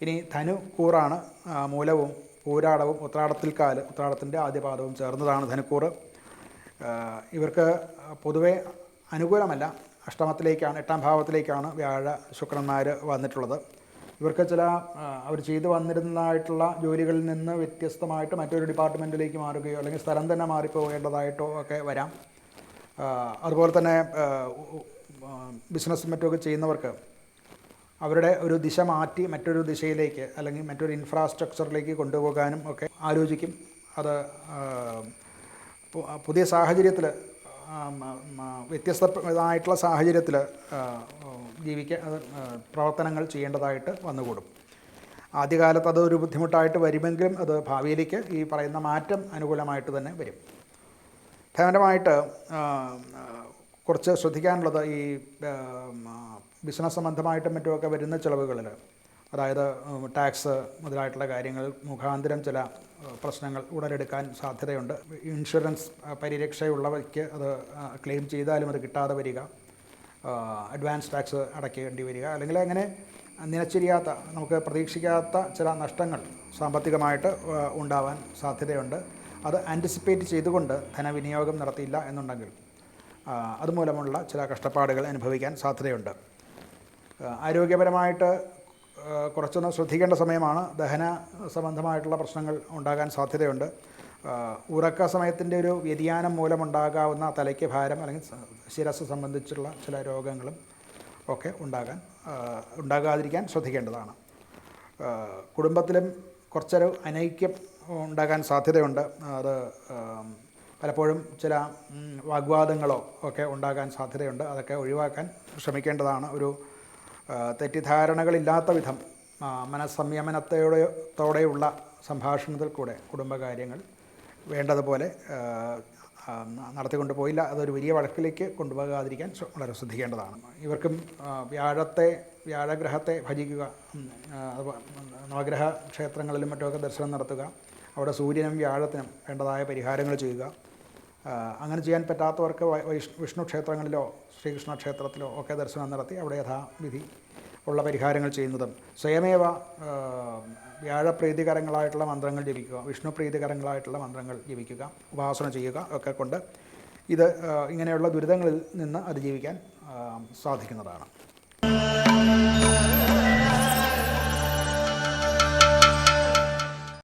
ഇനി ധനു കൂറാണ് മൂലവും പൂരാടവും ഉത്രാടത്തിൻ്റെ ആദ്യപാദവും ചേർന്നതാണ് ധനുക്കൂറ്. ഇവർക്ക് പൊതുവെ അനുകൂലമല്ല. അഷ്ടമത്തിലേക്കാണ്, 8ാം ഭാവത്തിലേക്കാണ് വ്യാഴ ശുക്രന്മാർ വന്നിട്ടുള്ളത്. ഇവർക്ക് ചില അവർ ചെയ്തു വന്നിരുന്നതായിട്ടുള്ള ജോലികളിൽ നിന്ന് വ്യത്യസ്തമായിട്ട് മറ്റൊരു ഡിപ്പാർട്ട്മെൻറ്റിലേക്ക് മാറുകയോ അല്ലെങ്കിൽ സ്ഥലം തന്നെ മാറിപ്പോകേണ്ടതായിട്ടോ ഒക്കെ വരാം. അതുപോലെ തന്നെ ബിസിനസ്സും മറ്റുമൊക്കെ ചെയ്യുന്നവർക്ക് അവരുടെ ഒരു ദിശ മാറ്റി മറ്റൊരു ദിശയിലേക്ക് അല്ലെങ്കിൽ മറ്റൊരു ഇൻഫ്രാസ്ട്രക്ചറിലേക്ക് കൊണ്ടുപോകാനും ഒക്കെ ആലോചിക്കും. അത് പുതിയ സാഹചര്യത്തിൽ, വ്യത്യസ്തമായിട്ടുള്ള സാഹചര്യത്തിൽ പ്രവർത്തനങ്ങൾ ചെയ്യേണ്ടതായിട്ട് വന്നുകൂടും. ആദ്യകാലത്ത് അതൊരു ബുദ്ധിമുട്ടായിട്ട് വരുമെങ്കിലും അത് ഭാവിയിലേക്ക് ഈ പറയുന്ന മാറ്റം അനുകൂലമായിട്ട് തന്നെ വരും. ധനപരമായിട്ട് കുറച്ച് ശ്രദ്ധിക്കാനുള്ളത് ഈ ബിസിനസ് സംബന്ധമായിട്ടും മറ്റുമൊക്കെ വരുന്ന ചിലവുകളിൽ, അതായത് ടാക്സ് മുതലായിട്ടുള്ള കാര്യങ്ങൾ മുഖാന്തരം ചില പ്രശ്നങ്ങൾ ഉടലെടുക്കാൻ സാധ്യതയുണ്ട്. ഇൻഷുറൻസ് പരിരക്ഷയുള്ളവയ്ക്ക് അത് ക്ലെയിം ചെയ്താലും അത് കിട്ടാതെ വരിക, അഡ്വാൻസ് ടാക്സ് അടയ്ക്കേണ്ടി വരിക, അല്ലെങ്കിൽ അങ്ങനെ നിലച്ചിരിയാത്ത, നമുക്ക് പ്രതീക്ഷിക്കാത്ത ചില നഷ്ടങ്ങൾ സാമ്പത്തികമായിട്ട് ഉണ്ടാവാൻ സാധ്യതയുണ്ട്. അത് ആൻറ്റിസിപ്പേറ്റ് ചെയ്തുകൊണ്ട് ധനവിനിയോഗം നടത്തിയില്ല എന്നുണ്ടെങ്കിൽ അതുമൂലമുള്ള ചില കഷ്ടപ്പാടുകൾ അനുഭവിക്കാൻ സാധ്യതയുണ്ട്. ആരോഗ്യപരമായിട്ട് കുറച്ചൊന്ന് ശ്രദ്ധിക്കേണ്ട സമയമാണ്. ദഹന സംബന്ധമായിട്ടുള്ള പ്രശ്നങ്ങൾ ഉണ്ടാകാൻ സാധ്യതയുണ്ട്. ഉറക്ക സമയത്തിൻ്റെ ഒരു വ്യതിയാനം മൂലമുണ്ടാകാവുന്ന തലയ്ക്ക് ഭാരം അല്ലെങ്കിൽ ശിരസ്സ് സംബന്ധിച്ചുള്ള ചില രോഗങ്ങളും ഒക്കെ ഉണ്ടാകാതിരിക്കാൻ ശ്രദ്ധിക്കേണ്ടതാണ്. കുടുംബത്തിലും കുറച്ചൊരു അനൈക്യം ഉണ്ടാകാൻ സാധ്യതയുണ്ട്. അത് പലപ്പോഴും ചില വാഗ്വാദങ്ങളോ ഒക്കെ ഉണ്ടാകാൻ സാധ്യതയുണ്ട്. അതൊക്കെ ഒഴിവാക്കാൻ ശ്രമിക്കേണ്ടതാണ്. ഒരു തെറ്റിദ്ധാരണകളില്ലാത്ത വിധം മനസ്സംയമനത്തോടെയുള്ള സംഭാഷണത്തിൽ കൂടെ കുടുംബകാര്യങ്ങൾ വേണ്ടതുപോലെ നടത്തിക്കൊണ്ട് പോയില്ല അതൊരു വലിയ വഴക്കിലേക്ക് കൊണ്ടുപോകാതിരിക്കാൻ വളരെ ശ്രദ്ധിക്കേണ്ടതാണ്. ഇവർക്കും വ്യാഴഗ്രഹത്തെ ഭജിക്കുക, നവഗ്രഹ ക്ഷേത്രങ്ങളിലും മറ്റുമൊക്കെ ദർശനം നടത്തുക, അവിടെ സൂര്യനും വ്യാഴത്തിനും വേണ്ടതായ പരിഹാരങ്ങൾ ചെയ്യുക. അങ്ങനെ ചെയ്യാൻ പറ്റാത്തവർക്ക് വിഷ്ണു ക്ഷേത്രങ്ങളിലോ ശ്രീകൃഷ്ണ ക്ഷേത്രത്തിലോ ഒക്കെ ദർശനം നടത്തി അവിടെ യഥാവിധി ഉള്ള പരിഹാരങ്ങൾ ചെയ്യുന്നതും, സ്വയമേവ വ്യാഴപ്രീതികരങ്ങളായിട്ടുള്ള മന്ത്രങ്ങൾ ജപിക്കുക, വിഷ്ണു പ്രീതികരങ്ങളായിട്ടുള്ള മന്ത്രങ്ങൾ ജപിക്കുക, ഉപാസന ചെയ്യുക ഒക്കെ കൊണ്ട് ഇത് ഇങ്ങനെയുള്ള ദുരിതങ്ങളിൽ നിന്ന് അതിജീവിക്കാൻ സാധിക്കുന്നതാണ്.